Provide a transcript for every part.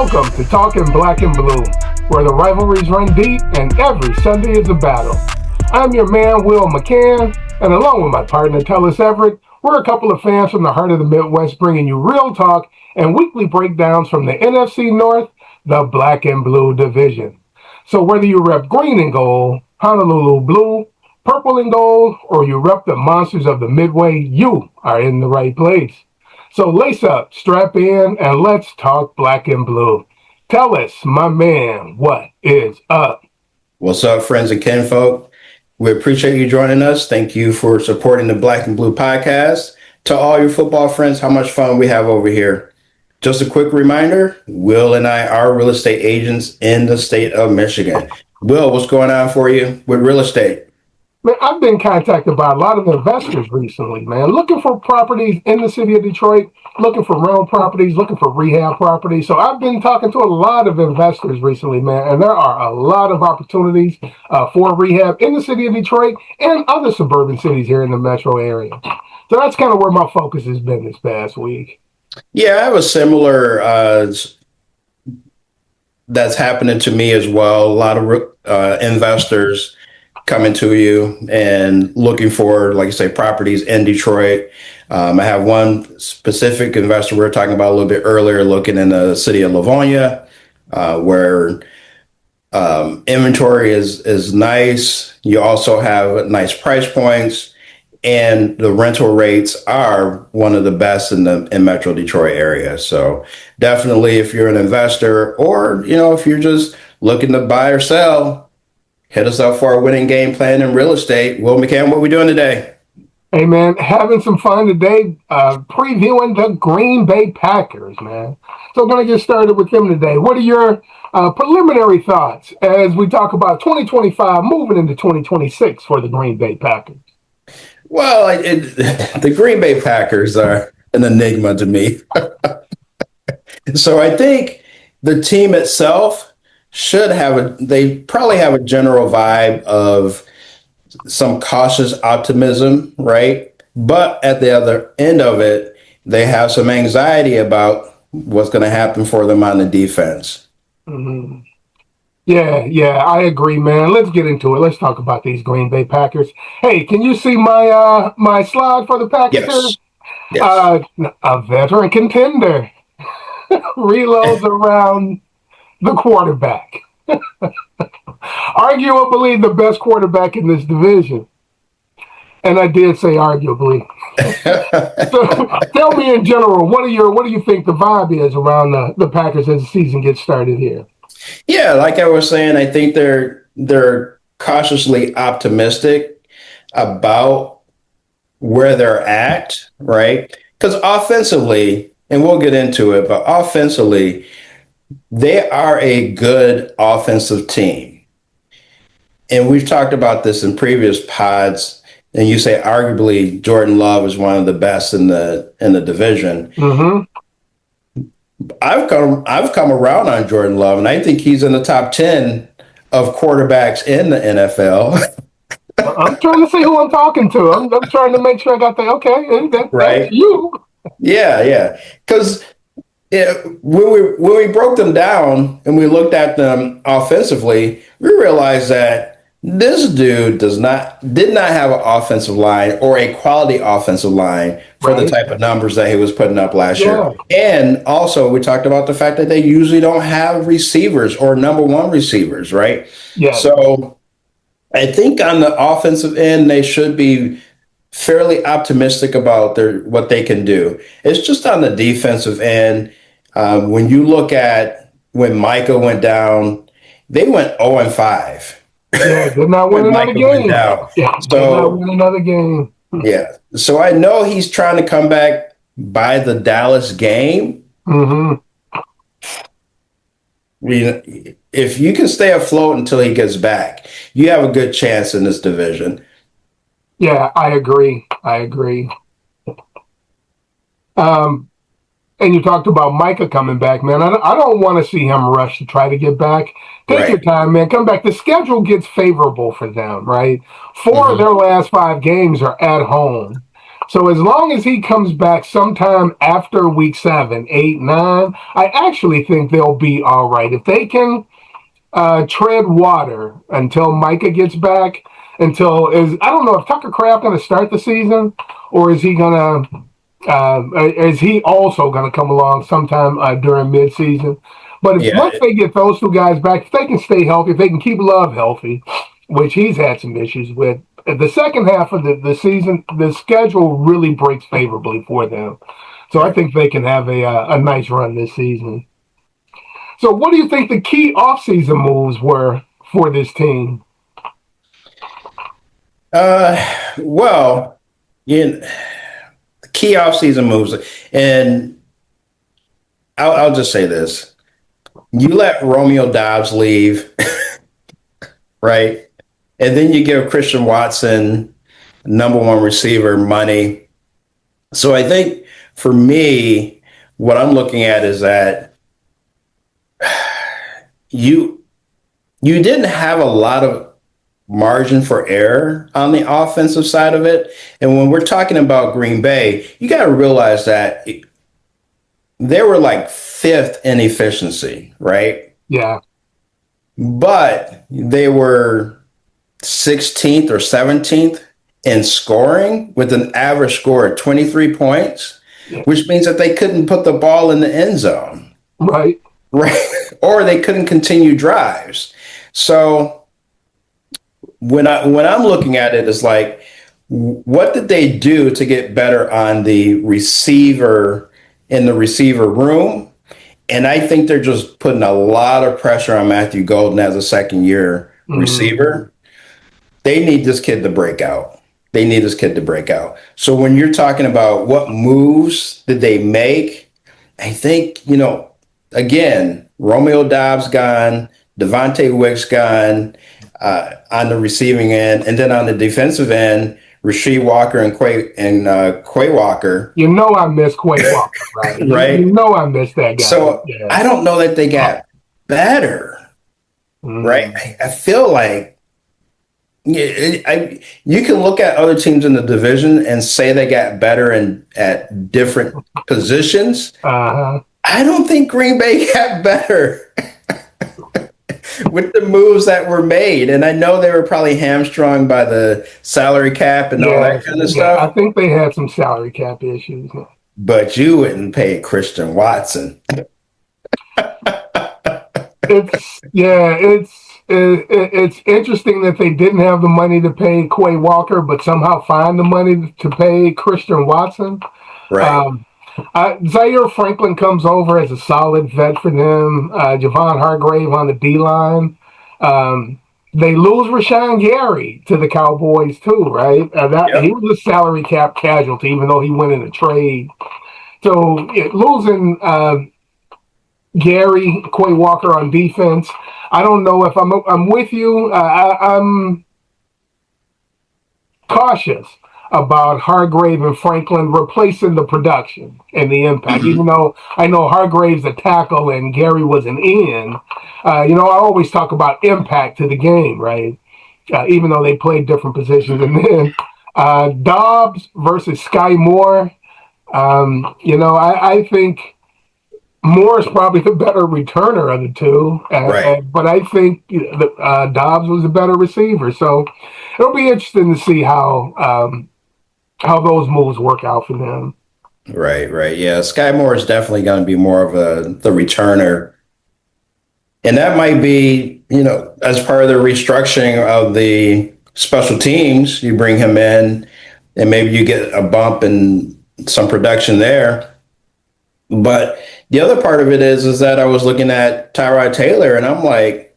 Welcome to Talking Black and Blue, where the rivalries run deep and every Sunday is a battle. I'm your man, McCann, and along with my partner, Tellis Everett, we're a couple of fans from the heart of the Midwest bringing you real talk and weekly breakdowns from the NFC North, the Black and Blue division. So whether you rep green and gold, Honolulu blue, purple and gold, or you rep the monsters of the Midway, you are in the right place. So lace up, strap in, and let's talk black and blue. Tell us, my man, what is up? What's up, friends and kinfolk? We appreciate you joining us. Thank you for supporting the Black and Blue podcast. To all your football friends, how much fun we have over here. Just a quick reminder, Will and I are real estate agents in the state of Michigan. Will, what's going on for you with real estate? Man, I've been contacted by a lot of investors recently, man, looking for properties in the city of Detroit, looking for rental properties, looking for rehab properties. So I've been talking to a lot of investors recently, man, and there are a lot of opportunities for rehab in the city of Detroit and other suburban cities here in the metro area. So that's kind of where my focus has been this past week. Yeah, I have a similar that's happening to me as well. A lot of investors coming to you and looking for, like you say, properties in Detroit. I have one specific investor we were talking about a little bit earlier, looking in the city of Livonia, where inventory is nice. You also have nice price points, and the rental rates are one of the best in Metro Detroit area. So definitely, if you're an investor, or if you're just looking to buy or sell, hit us up for our winning game plan in real estate. Will McCann, what are we doing today? Hey, man, having some fun today, previewing the Green Bay Packers, man. So I'm going to get started with them today. What are your preliminary thoughts as we talk about 2025 moving into 2026 for the Green Bay Packers? Well, the Green Bay Packers are an enigma to me. So I think the team itself they probably have a general vibe of some cautious optimism, right? But at the other end of it, they have some anxiety about what's going to happen for them on the defense. Mm-hmm. Yeah, I agree, man. Let's get into it. Let's talk about these Green Bay Packers. Hey, can you see my my slide for the Packers? Yes. A veteran contender reloads around the quarterback. Arguably the best quarterback in this division. And I did say arguably. So tell me in general, what do you think the vibe is around the Packers as the season gets started here? Yeah, like I was saying, I think they're cautiously optimistic about where they're at, right? Because offensively, and we'll get into it, but offensively, they are a good offensive team. And we've talked about this in previous pods, and you say arguably Jordan Love is one of the best in the division. Mm-hmm. I've come around on Jordan Love, and I think he's in the top 10 of quarterbacks in the NFL. I'm trying to see who I'm talking to. I'm trying to make sure I got that. Right. That's you. Yeah. Because when we broke them down and we looked at them offensively, we realized that this dude did not have an offensive line or a quality offensive line for the type of numbers that he was putting up last year. And also, we talked about the fact that they usually don't have receivers or number one receivers, right? Yeah. So I think on the offensive end, they should be fairly optimistic about what they can do. It's just on the defensive end. When you look at when Micah went down, they went 0-5. Yeah, did not win another game. Did not win another game. Yeah. So I know he's trying to come back by the Dallas game. Mm-hmm. If you can stay afloat until he gets back, you have a good chance in this division. Yeah, I agree. And you talked about Micah coming back, man. I don't want to see him rush to try to get back. Take your time, man. Come back. The schedule gets favorable for them, right? Four of their last 5 games are at home. So as long as he comes back sometime after week 7, 8, 9, I actually think they'll be all right. If they can tread water until Micah gets back, I don't know if Tucker Kraft going to start the season, or is he going to is he also going to come along sometime during midseason? But once they get those two guys back, if they can stay healthy, if they can keep Love healthy, which he's had some issues with, the second half of the season, the schedule really breaks favorably for them. So I think they can have a nice run this season. So what do you think the key offseason moves were for this team? Well, key offseason moves, and I'll just say this. You let Romeo Doubs leave, right? And then you give Christian Watson, number one receiver, money. So I think for me, what I'm looking at is that you didn't have a lot of margin for error on the offensive side of it. And when we're talking about Green Bay, you got to realize that they were like 5th in efficiency, right? Yeah. But they were 16th or 17th in scoring with an average score of 23 points, which means that they couldn't put the ball in the end zone. Right. Or they couldn't continue drives. So when I'm looking at it, it's like, what did they do to get better on the receiver in the receiver room? And I think they're just putting a lot of pressure on Matthew Golden as a second-year receiver. They need this kid to break out. So when you're talking about what moves did they make, I think, again, Romeo Doubs gone, Devontae Wicks gone on the receiving end, and then on the defensive end, Rashad Walker and Quay Walker. I miss Quay Walker, right? Right. I miss that guy. So I don't know that they got better, right? I feel like you can look at other teams in the division and say they got better at different positions. Uh-huh. I don't think Green Bay got better with the moves that were made. And I know they were probably hamstrung by the salary cap and all that kind of stuff. I think they had some salary cap issues. But you wouldn't pay Christian Watson. It's interesting that they didn't have the money to pay Quay Walker, but somehow find the money to pay Christian Watson. Right. Zaire Franklin comes over as a solid vet for them. Javon Hargrave on the D-line. They lose Rashad Gary to the Cowboys too, right? He was a salary cap casualty, even though he went in a trade. So losing Gary, Quay Walker on defense, I don't know if I'm with you. I'm cautious about Hargrave and Franklin replacing the production and the impact. Even though I know Hargrave's a tackle and Gary was an end, I always talk about impact to the game, right? Even though they played different positions. And then Dobbs versus Sky Moore, I think Moore is probably the better returner of the two, right. But I think Dobbs was a better receiver. So it'll be interesting to see how those moves work out for them. Right. Yeah, Sky Moore is definitely going to be more of the returner. And that might be, as part of the restructuring of the special teams, you bring him in and maybe you get a bump in some production there. But the other part of it is that I was looking at Tyrod Taylor and I'm like,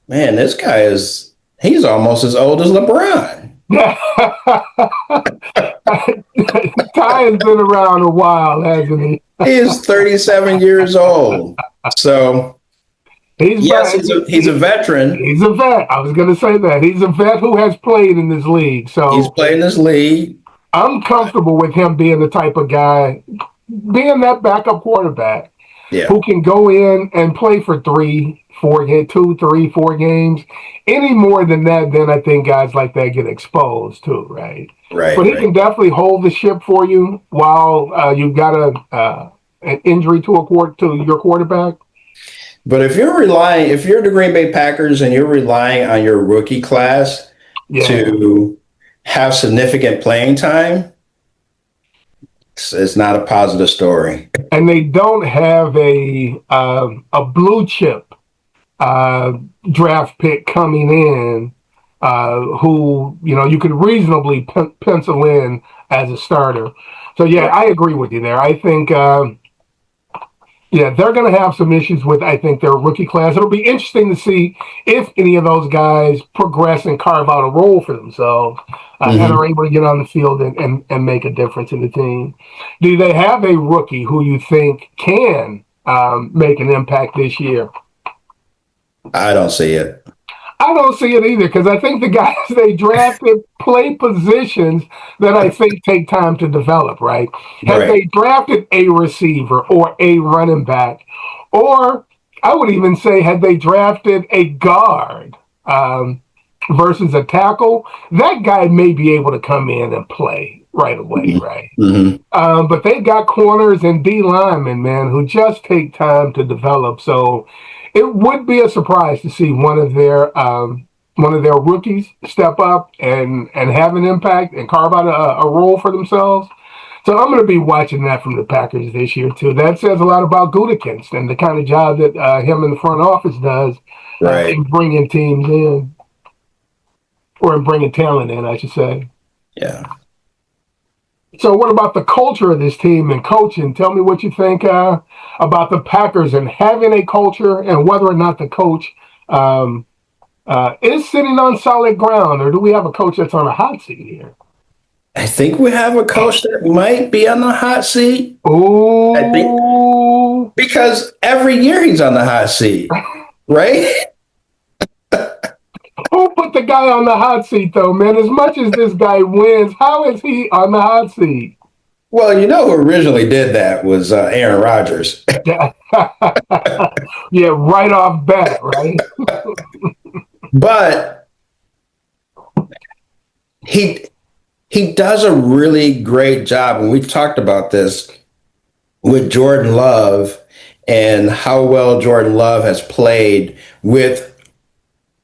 man, this guy he's almost as old as LeBron. Ty has been around a while, hasn't he? He is 37 years old. So he's a veteran. He's a vet. I was going to say that. He's a vet who has played in this league. So he's played in this league. I'm comfortable with him being the type of guy, being that backup quarterback who can go in and play for 3, 2, 3, 4 games. Any more than that, then I think guys like that get exposed too, right? Right, But he right. can definitely hold the ship for you while you've got an injury to your quarterback. But if you're the Green Bay Packers and you're relying on your rookie class Yeah. to have significant playing time, it's not a positive story. And they don't have a blue chip uh, draft pick coming in who you could reasonably pencil in as a starter. So yeah, I agree with you there. I think they're going to have some issues with I think their rookie class. It'll be interesting to see if any of those guys progress and carve out a role for themselves and are able to get on the field and make a difference in the team. Do they have a rookie who you think can make an impact this year? I don't see it. I don't see it either because I think the guys they drafted play positions that I think take time to develop, right? Had Right. they drafted a receiver or a running back, or I would even say, had they drafted a guard versus a tackle, that guy may be able to come in and play right away, right? Mm-hmm. But they've got corners and D linemen, man, who just take time to develop. So it would be a surprise to see one of their rookies step up and have an impact and carve out a role for themselves. So I'm going to be watching that from the Packers this year too. That says a lot about Gutekunst and the kind of job that him in the front office does Right. in bringing teams in, or in bringing talent in, I should say. Yeah. So what about the culture of this team and coaching? Tell me what you think about the Packers and having a culture and whether or not the coach is sitting on solid ground, or do we have a coach that's on a hot seat here? I think we have a coach that might be on the hot seat. I think Ooh. because every year he's on the hot seat, right? Who put the guy on the hot seat, though, man? As much as this guy wins, how is he on the hot seat? Well, who originally did that was Aaron Rodgers. Yeah, yeah, right off bat, right? But he does a really great job, and we've talked about this with Jordan Love and how well Jordan Love has played with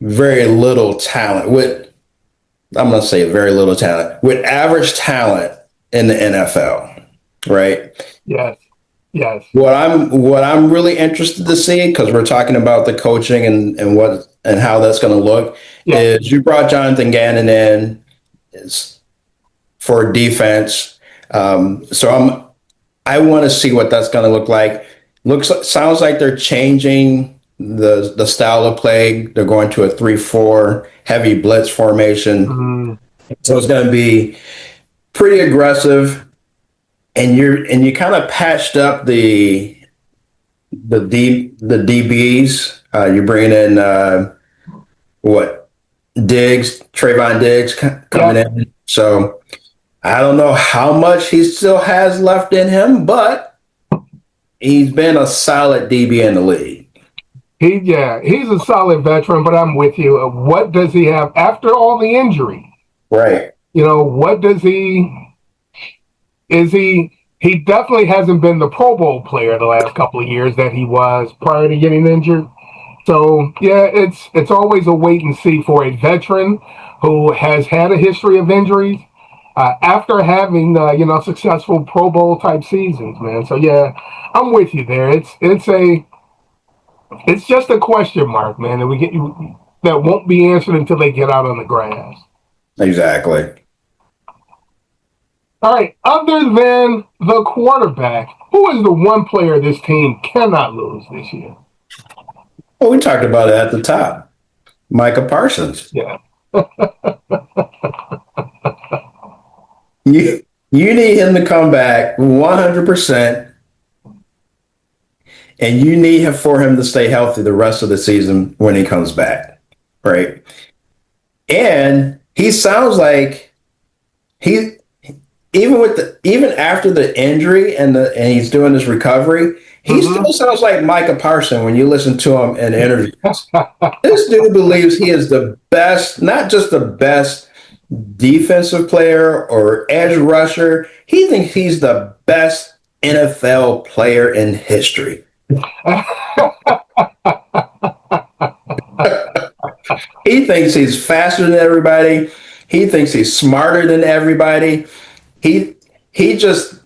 very little talent. I'm going to say very little talent, with average talent in the NFL, right? Yes, yes. What I'm really interested to see, because we're talking about the coaching and how that's going to look, is you brought Jonathan Gannon in for defense. So I want to see what that's going to look like. Sounds like they're changing the style of play. They're going to a 3-4 heavy blitz formation. Mm-hmm. So it's going to be pretty aggressive, and you kind of patched up the DBs. You're bringing in Trayvon Diggs coming in. So I don't know how much he still has left in him, but he's been a solid DB in the league. He's a solid veteran, but I'm with you. What does he have after all the injury? Right. What does he definitely hasn't been the Pro Bowl player the last couple of years that he was prior to getting injured. So yeah, it's always a wait and see for a veteran who has had a history of injuries after having successful Pro Bowl type seasons, man. So yeah, I'm with you there. It's just a question mark, man, that won't be answered until they get out on the grass. Exactly. All right. Other than the quarterback, who is the one player this team cannot lose this year? Well, we talked about it at the top. Micah Parsons. Yeah. You need him to come back 100%, and you need for him to stay healthy the rest of the season when he comes back, right? And he sounds like even after the injury and he's doing his recovery, He still sounds like Micah Parsons when you listen to him in interviews. This dude believes he is the best, not just the best defensive player or edge rusher. He thinks he's the best NFL player in history. He thinks he's faster than everybody. He thinks he's smarter than everybody. He just,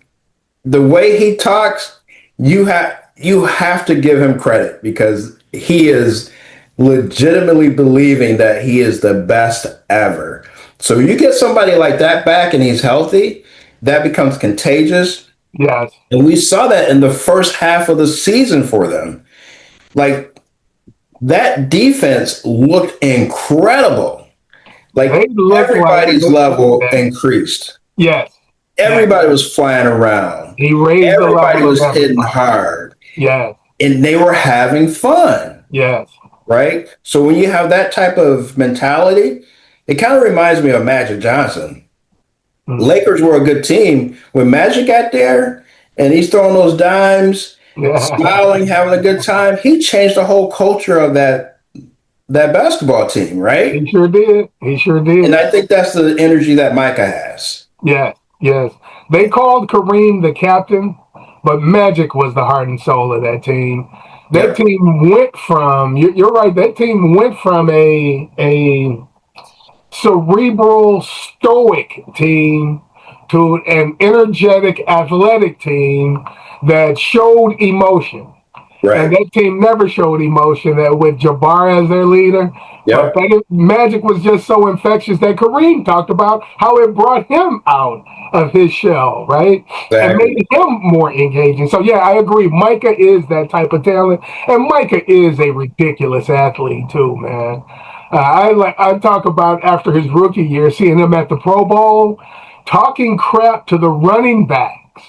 the way he talks, you have to give him credit because he is legitimately believing that he is the best ever. So you get somebody like that back and he's healthy, that becomes contagious. Yes. And we saw that in the first half of the season for them. Like, that defense looked incredible. Like, everybody's level increased. Yes. Everybody was flying around. He raised everybody was hitting hard. Yes. And they were having fun. Yes. Right? So when you have that type of mentality, it kind of reminds me of Magic Johnson. Mm-hmm. Lakers were a good team. When Magic got there and he's throwing those dimes, smiling, having a good time, he changed the whole culture of that basketball team, right? He sure did. He sure did. And I think that's the energy that Micah has. Yes, yes. They called Kareem the captain, but Magic was the heart and soul of that team. That team went from, you're right, that team went from a cerebral, stoic team to an energetic, athletic team that showed emotion. Right. And that team never showed emotion with Jabbar as their leader. Yep. But Magic was just so infectious that Kareem talked about how it brought him out of his shell, right? Exactly. And made him more engaging. So, yeah, I agree. Micah is that type of talent. And Micah is a ridiculous athlete, too, man. I talk about after his rookie year, seeing him at the Pro Bowl, talking crap to the running backs.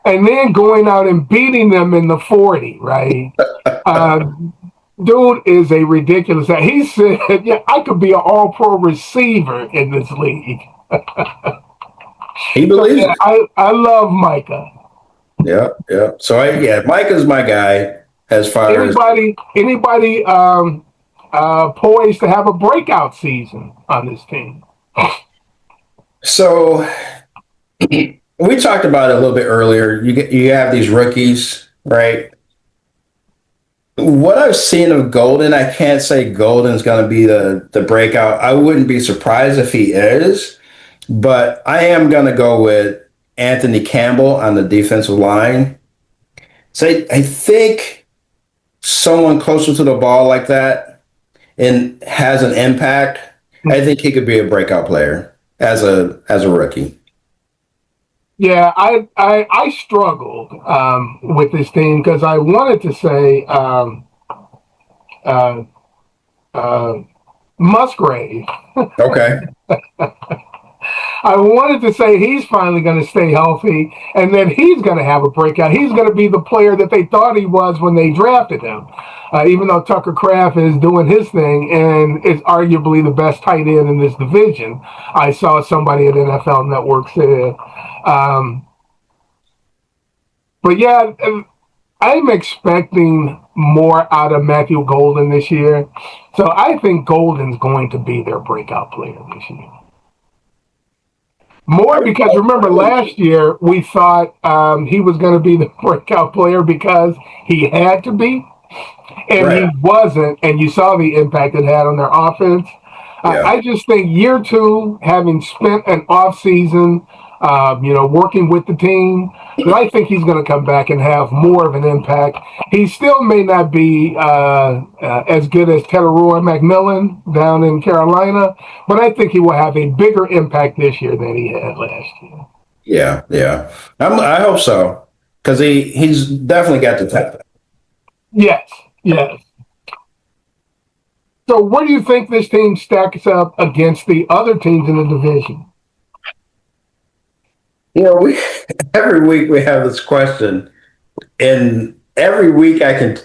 And then going out and beating them in the 40, right? Dude is a ridiculous. He said, yeah, I could be an all-pro receiver in this league. He believes it. I love Micah. Yeah. So, Micah's my guy as far as... Anybody poised to have a breakout season on this team? So... We talked about it a little bit earlier. You have these rookies, right? What I've seen of Golden, I can't say Golden's going to be the breakout. I wouldn't be surprised if he is, but I am going to go with Anthony Campbell on the defensive line. So I think someone closer to the ball like that and has an impact, I think he could be a breakout player as a rookie. Yeah, I struggled with this team because I wanted to say Musgrave. Okay. I wanted to say he's finally going to stay healthy, and then he's going to have a breakout. He's going to be the player that they thought he was when they drafted him, even though Tucker Kraft is doing his thing and is arguably the best tight end in this division. I saw somebody at NFL Network say. But yeah, I'm expecting more out of Matthew Golden this year. So I think Golden's going to be their breakout player this year. More because remember last year we thought he was going to be the breakout player because he had to be, and he wasn't. And you saw the impact it had on their offense. I just think year two, having spent an offseason, working with the team, I think he's going to come back and have more of an impact. He still may not be as good as Teteroy McMillan down in Carolina, but I think he will have a bigger impact this year than he had last year. Yeah. I hope so, because he's definitely got the talent. Yes. So where do you think this team stacks up against the other teams in the division? Every week we have this question, and every week I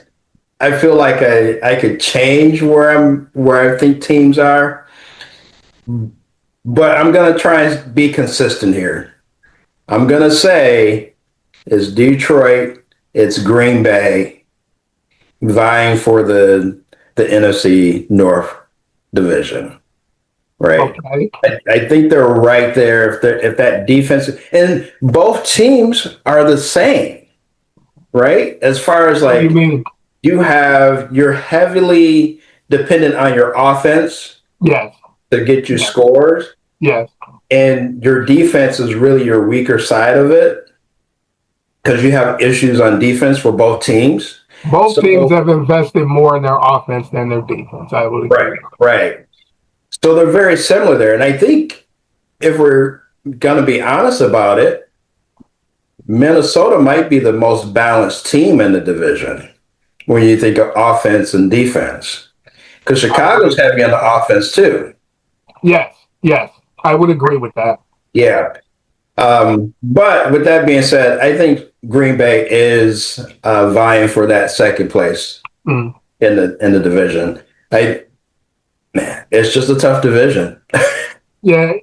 feel like I could change where I think teams are, but I'm gonna try and be consistent here. I'm gonna say is Detroit it's Green Bay vying for the NFC North division, right? Okay. I think they're right there. If that defense, and both teams are the same, right? As far as What do you like mean? you're heavily dependent on your offense Yes. to get you Yes. scores, Yes. and your defense is really your weaker side of it because you have issues on defense for both teams. Both teams So have invested more in their offense than their defense. I would agree. right. So they're very similar there, and I think if we're going to be honest about it, Minnesota might be the most balanced team in the division when you think of offense and defense. Because Chicago's heavy on the offense too. Yes. Yes. I would agree with that. Yeah. But with that being said, I think Green Bay is vying for that second place in the division. It's just a tough division. Yeah,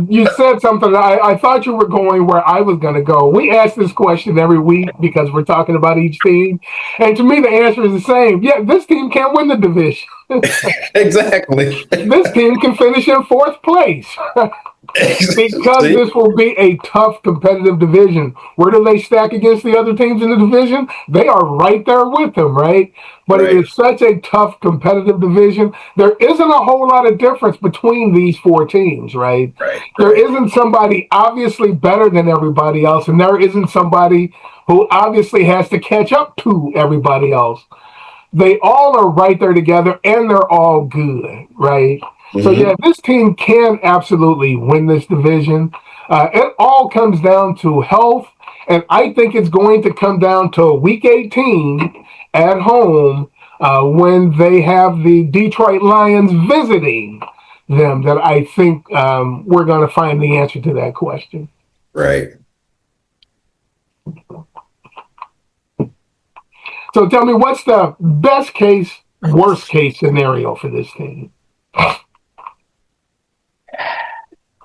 you said something. I thought you were going where I was going to go. We ask this question every week because we're talking about each team. And to me, the answer is the same. Yeah, this team can't win the division. Exactly. This team can finish in fourth place. Because this will be a tough competitive division. Where do they stack against the other teams in the division? They are right there with them, right? But It is such a tough competitive division. There isn't a whole lot of difference between these four teams, right? There isn't somebody obviously better than everybody else, and there isn't somebody who obviously has to catch up to everybody else. They all are right there together, and they're all good, right? So, yeah, this team can absolutely win this division. It all comes down to health, and I think it's going to come down to Week 18 at home when they have the Detroit Lions visiting them that I think we're going to find the answer to that question. Right. So tell me, what's the best case, worst case scenario for this team?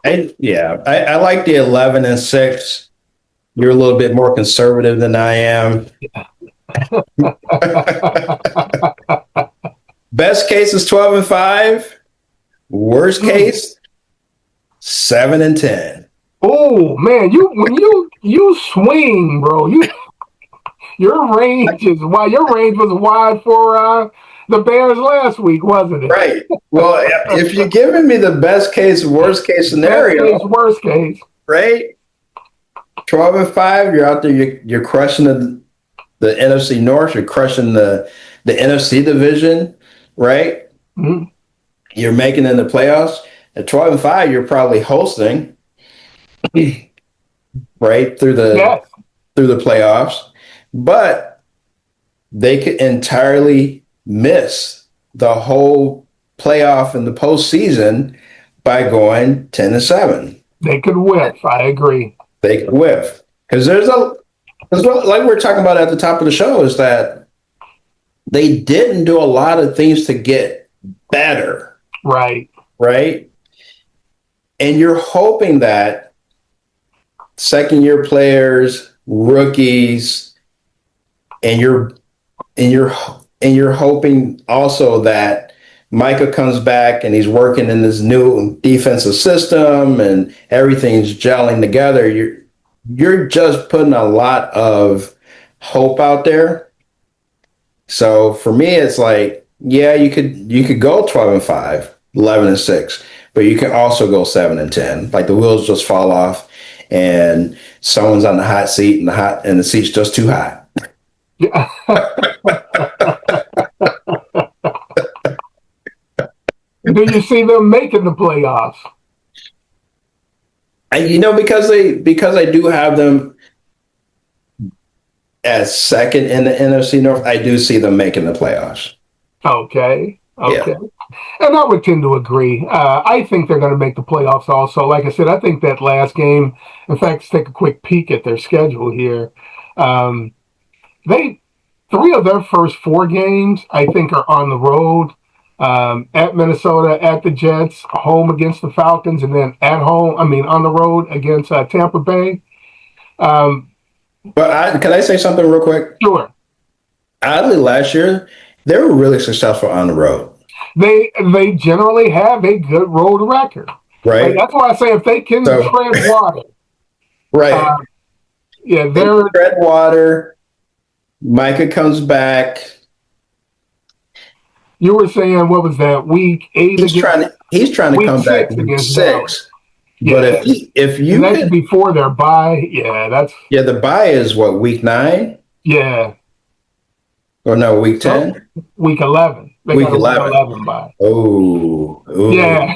I like the 11-6. You're a little bit more conservative than I am. Best case is 12-5. Worst case, 7-10. Oh man, when you swing, bro. Your range is wide. Your range was wide for the Bears last week, wasn't it? Right. Well, if you're giving me the best case, worst case scenario, best case, worst case, right? 12-5, you're out there, you're crushing the NFC North, you're crushing the NFC division, right? Mm-hmm. You're making it in the playoffs. At 12-5, you're probably hosting, right, through the playoffs. But they could entirely miss the whole playoff in the postseason by going 10-7. They could whiff. I agree. They could whiff. Because like we were talking about at the top of the show, is that they didn't do a lot of things to get better. Right. Right. And you're hoping that second-year players, rookies, and you're hoping also that Micah comes back and he's working in this new defensive system and everything's gelling together. You're just putting a lot of hope out there. So for me, it's like, yeah, you could go 12-5, 11-6, but you can also go 7-10. Like the wheels just fall off and someone's on the hot seat and the seat's just too hot. Yeah. Do you see them making the playoffs? Because I do have them as second in the NFC North, I do see them making the playoffs. Okay. Yeah. And I would tend to agree. I think they're going to make the playoffs also. Like I said, I think that last game, in fact, let's take a quick peek at their schedule here. Three of their first four games, I think, are on the road. At Minnesota, at the Jets, home against the Falcons, and then on the road against Tampa Bay. But can I say something real quick? Sure. Oddly, last year they were really successful on the road. They generally have a good road record. Like, Right. that's why I say if they can So, tread water, right. yeah, They they're. tread water. Micah comes back. You were saying what was that week 8 against He's trying to week come back 6 week against Dallas? 6. But Yeah, if and you that's could, before their bye. Yeah, that's yeah, the bye is what, week 9 yeah. or no, week Nope, 10, week 11. They week got a week 11. 11 bye. Oh. Yeah.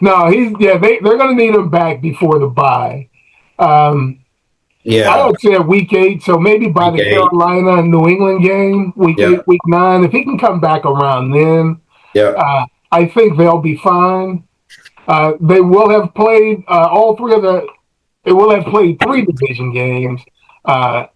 No, they're going to need him back before the bye. Um, I Yeah, would say week 8, so maybe by week the 8. Carolina and New England game, week 8, Yep, week 9. If he can come back around then, yep. I think they'll be fine. They will have played all three of the. They will have played 3 division games uh,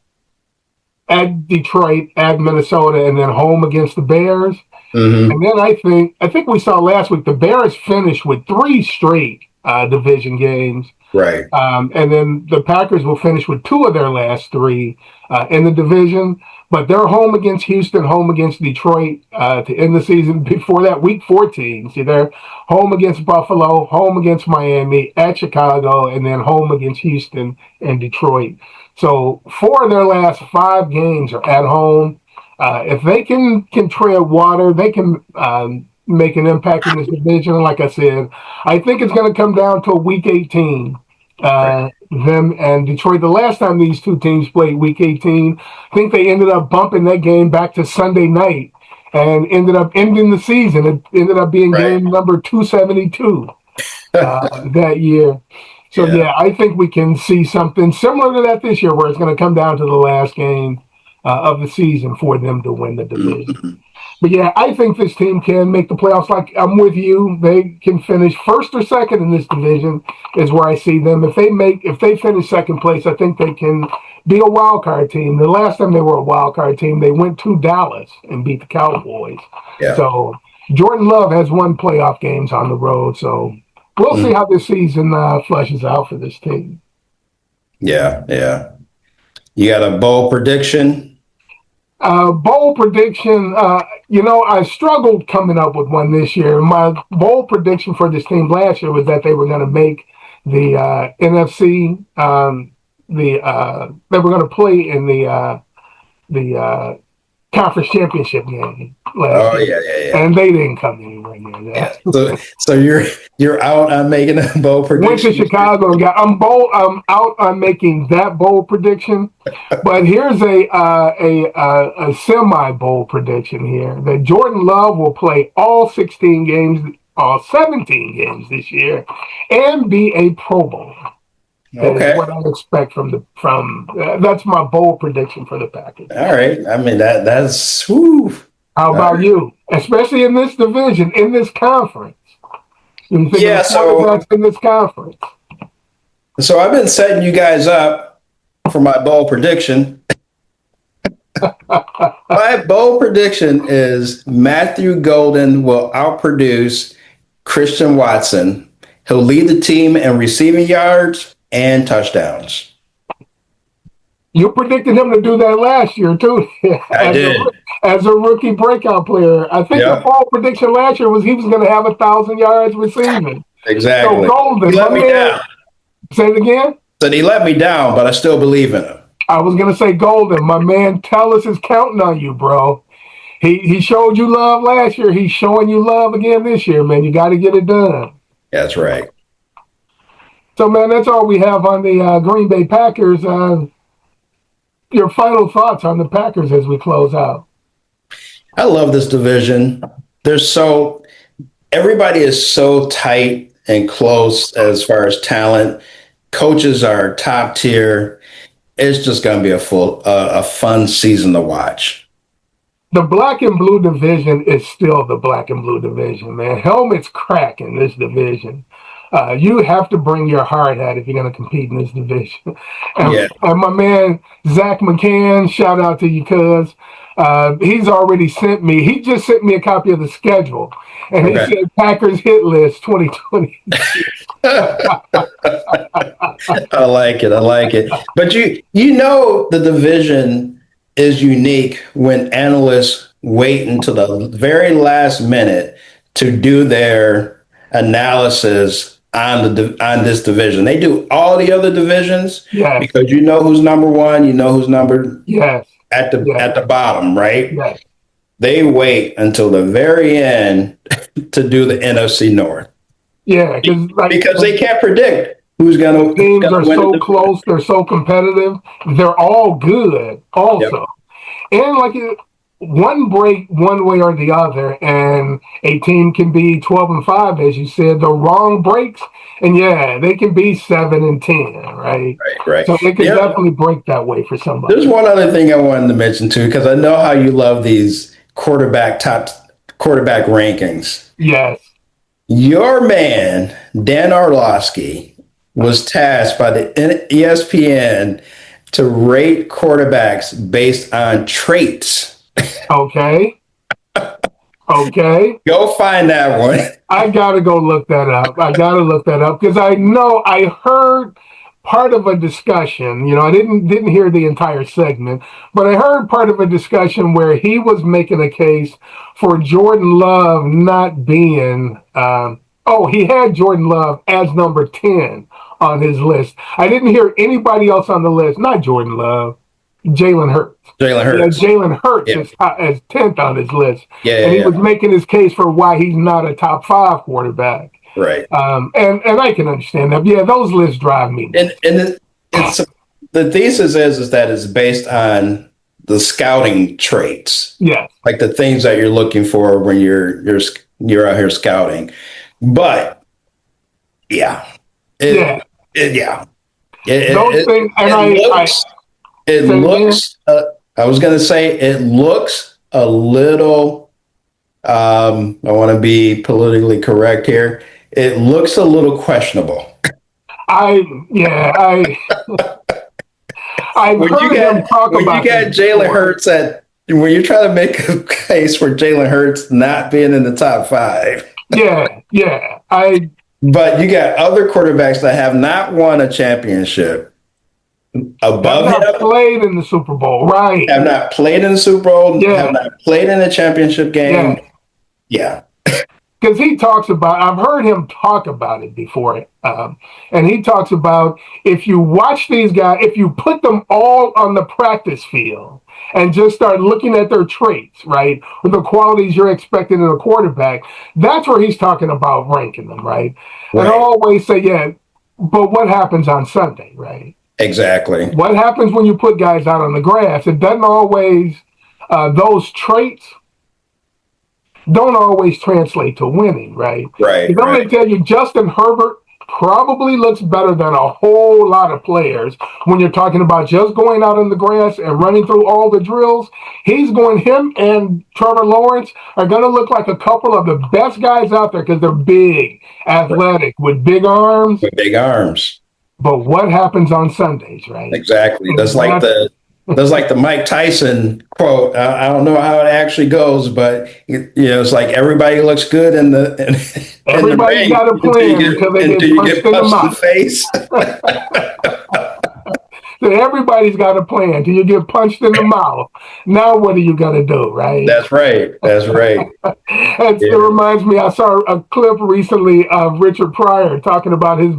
at Detroit, at Minnesota, and then home against the Bears. Hmm. And then I think we saw last week the Bears finished with 3 straight division games. Right, And then the Packers will finish with 2 of their last 3 in the division. But they're home against Houston, home against Detroit to end the season. Before that, week 14. See, they're home against Buffalo, home against Miami, at Chicago, and then home against Houston and Detroit. So 4 of their last 5 games are at home. If they can tread water, they can make an impact in this division. Like I said, I think it's going to come down to a week 18. right, Them and Detroit. The last time these 2 teams played week 18, I think they ended up bumping that game back to Sunday night and ended up ending the season. It ended up being right. game number 272 that year. So, Yeah. yeah, I think we can see something similar to that this year where it's going to come down to the last game of the season for them to win the division. Mhm. But yeah, I think this team can make the playoffs. Like, I'm with you. They can finish first or second in this division is where I see them. If they finish second place, I think they can be a wild card team. The last time they were a wild card team, they went to Dallas and beat the Cowboys. Yeah. So Jordan Love has won playoff games on the road. So we'll see Mhm. how this season flushes out for this team. Yeah, yeah. You got a bold prediction? Bold prediction. I struggled coming up with one this year. My bold prediction for this team last year was that they were going to make the NFC. They were going to play in the conference championship game last Oh year, yeah, yeah, yeah. and they didn't come anywhere near Yeah. that. So you're out on making a bold Went to prediction. Chicago and got. I'm bold. I'm out on making that bold prediction. But here's a semi bold prediction here that Jordan Love will play all 16 games, all 17 games this year, and be a Pro Bowler. That is Okay. what I expect from. That's my bold prediction for the Packers. All right. I mean that's whew. How All about right. you? Especially in this division, in this conference. You think of Yeah, the quarterbacks in this conference? so I've been setting you guys up for my bold prediction. My bold prediction is Matthew Golden will outproduce Christian Watson. He'll lead the team in receiving yards and touchdowns. You predicted him to do that last year too, I did. as a rookie breakout player. I think your Yep, fall prediction last year was he was going to have 1,000 yards receiving. So exactly. He Golden, my let me man, down. say it again. Said he let me down, but I still believe in him. I was going to say Golden, my man. Tellis is counting on you, bro. He showed you love last year. He's showing you love again this year, man. You got to get it done. That's right. So, man, that's all we have on the Green Bay Packers. Your final thoughts on the Packers as we close out? I love this division. Everybody is so tight and close as far as talent. Coaches are top tier. It's just going to be a fun season to watch. The black and blue division is still the black and blue division, man. Helmets crack in this division. You have to bring your hard hat if you're going to compete in this division. Yeah. And my man, Zach McCann, shout out to you, cuz. He's already sent me, he just sent me a copy of the schedule. And he said Packers hit list 2020. I like it. I like it. But the division is unique when analysts wait until the very last minute to do their analysis on this division. They do all the other divisions because you know who's number one, you know who's number at the bottom, right? Yes. They wait until the very end to do the NFC North. Yeah, because they can't predict who's going to. Teams are so close. They're so competitive. They're all good also. Yep. And one break one way or the other, and a team can be 12-5, as you said. The wrong breaks, and they can be 7-10, right? Right. So they can definitely break that way for somebody. There's one other thing I wanted to mention too, because I know how you love these top quarterback rankings. Yes. Your man, Dan Orlovsky, was tasked by the ESPN to rate quarterbacks based on traits. Okay. Go find that one. I got to go look that up. Because I know I heard part of a discussion. I didn't hear the entire segment, but I heard part of a discussion where he was making a case for Jordan Love not being. He had Jordan Love as number 10 on his list. I didn't hear anybody else on the list. Not Jordan Love, Jalen Hurts. Jalen Hurts is as 10th on his list. And he was making his case for why he's not a top 5 quarterback. Right. And I can understand that. Yeah, those lists drive me. And the thesis is that it's based on the scouting traits. Yes. Like the things that you're looking for when you're out here scouting. But those things, it looks I was going to say it looks a little, I want to be politically correct here. It looks a little questionable. I've heard him talk about. When you got Jalen Hurts when you're trying to make a case for Jalen Hurts not being in the top 5. But you got other quarterbacks that have not won a championship. Above him, played in the Super Bowl, right? Have not played in the Super Bowl. Have not played in a championship game. Yeah. Because he talks about, I've heard him talk about it before, and he talks about if you watch these guys, if you put them all on the practice field and just start looking at their traits, right, or the qualities you're expecting in a quarterback, that's where he's talking about ranking them, right? And I always say, but what happens on Sunday, right? Exactly. What happens when you put guys out on the grass? It doesn't always, those traits don't always translate to winning, right? Right. I'm going to tell you, Justin Herbert probably looks better than a whole lot of players when you're talking about just going out on the grass and running through all the drills. Him and Trevor Lawrence are going to look like a couple of the best guys out there because they're big, athletic, with big arms. But what happens on Sundays, right? Exactly. That's like the Mike Tyson quote. I don't know how it actually goes, but it's like everybody looks good in the everybody's got a plan until they get punched in the face. So everybody's got a plan till you get punched in the mouth. Now what are you gonna do, right? That's right. It reminds me, I saw a clip recently of Richard Pryor talking about his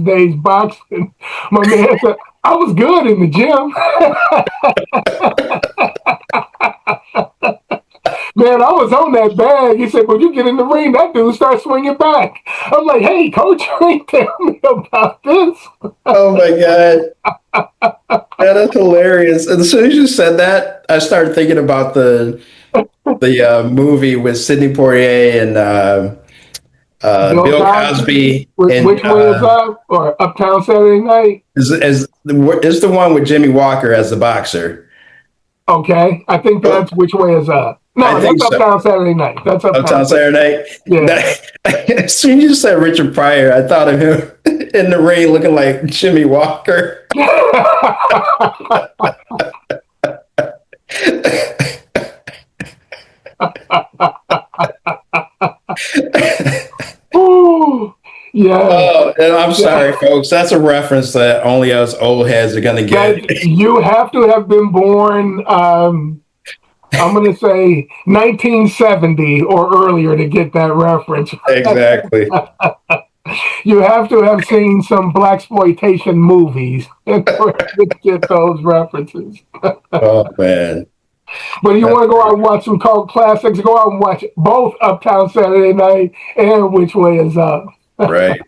days boxing. My man said, I was good in the gym. Man, I was on that bag. He said, when you get in the ring, that dude starts swinging back. I'm like, hey, coach, you ain't tell me about this. Oh, my God. That's hilarious. And as soon as you said that, I started thinking about the movie with Sidney Poitier and Bill Cosby. Which way is up? Or Uptown Saturday Night? Is the one with Jimmy Walker as the boxer. Okay. I think that's Which Way Is Up. No, that's Uptown Saturday Night. That's Uptown Saturday Night? Yeah. As soon as you said Richard Pryor, I thought of him in the ring looking like Jimmy Walker. Ooh, yeah. Oh, and I'm sorry, folks. That's a reference that only us old heads are going to get. You have to have been born, I'm going to say 1970 or earlier to get that reference. Exactly. You have to have seen some blaxploitation movies in order to get those references. Oh, man. But you want to go out and watch some cult classics, go out and watch both Uptown Saturday Night and Which Way Is Up. Right.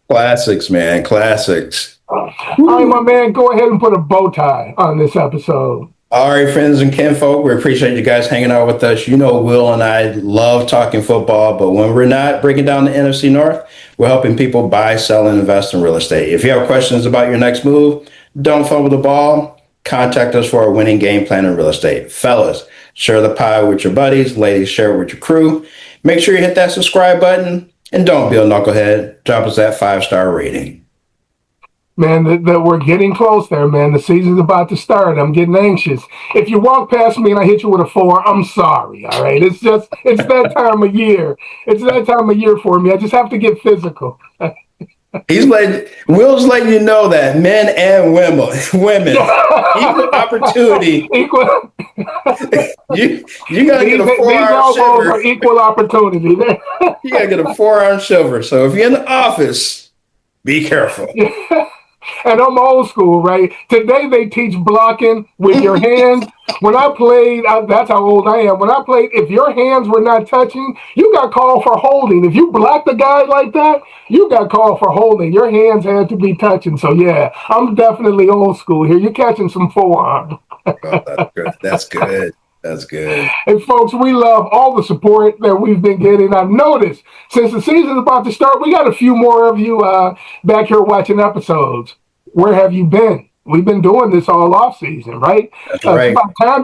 Classics, man. Classics. All right, my man, go ahead and put a bow tie on this episode. All right, friends and kinfolk, we appreciate you guys hanging out with us. You know, Will and I love talking football, but when we're not breaking down the NFC North, we're helping people buy, sell, and invest in real estate. If you have questions about your next move, don't fumble the ball. Contact us for a winning game plan in real estate. Fellas, share the pie with your buddies. Ladies, share it with your crew. Make sure you hit that subscribe button. And don't be a knucklehead. Drop us that 5-star rating. Man, that we're getting close there, man. The season's about to start. I'm getting anxious. If you walk past me and I hit you with a 4, I'm sorry, all right? It's that time of year. It's that time of year for me. I just have to get physical. Will's letting you know that men and women, equal opportunity. Equal. You gotta get a 4-arm shiver. Are equal opportunity. You gotta get a 4-arm shiver. So if you're in the office, be careful. And I'm old school, right? Today they teach blocking with your hands. When I played, that's how old I am. When I played, if your hands were not touching, you got called for holding. If you blocked a guy like that, you got called for holding. Your hands had to be touching. So yeah, I'm definitely old school here. You're catching some forearm. Oh, that's good. That's good. That's good. And folks, we love all the support that we've been getting. I've noticed since the season's about to start, we got a few more of you back here watching episodes. Where have you been? We've been doing this all off season, right? That's right.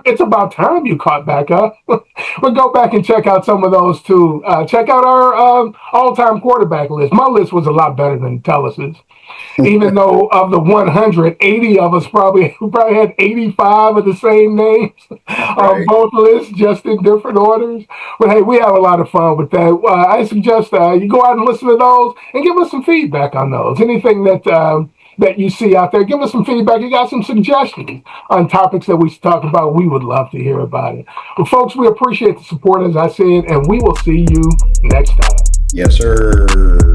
It's about time you caught back up. We'll go back and check out some of those too. Check out our all-time quarterback list. My list was a lot better than Tellis's. Even though of the 180 of us probably had 85 of the same names on both lists, just in different orders. But hey, we have a lot of fun with that. I suggest you go out and listen to those and give us some feedback on those. Anything that you see out there, give us some feedback. You got some suggestions on topics that we should talk about. We would love to hear about it. But folks, we appreciate the support, as I said, and we will see you next time. Yes, sir.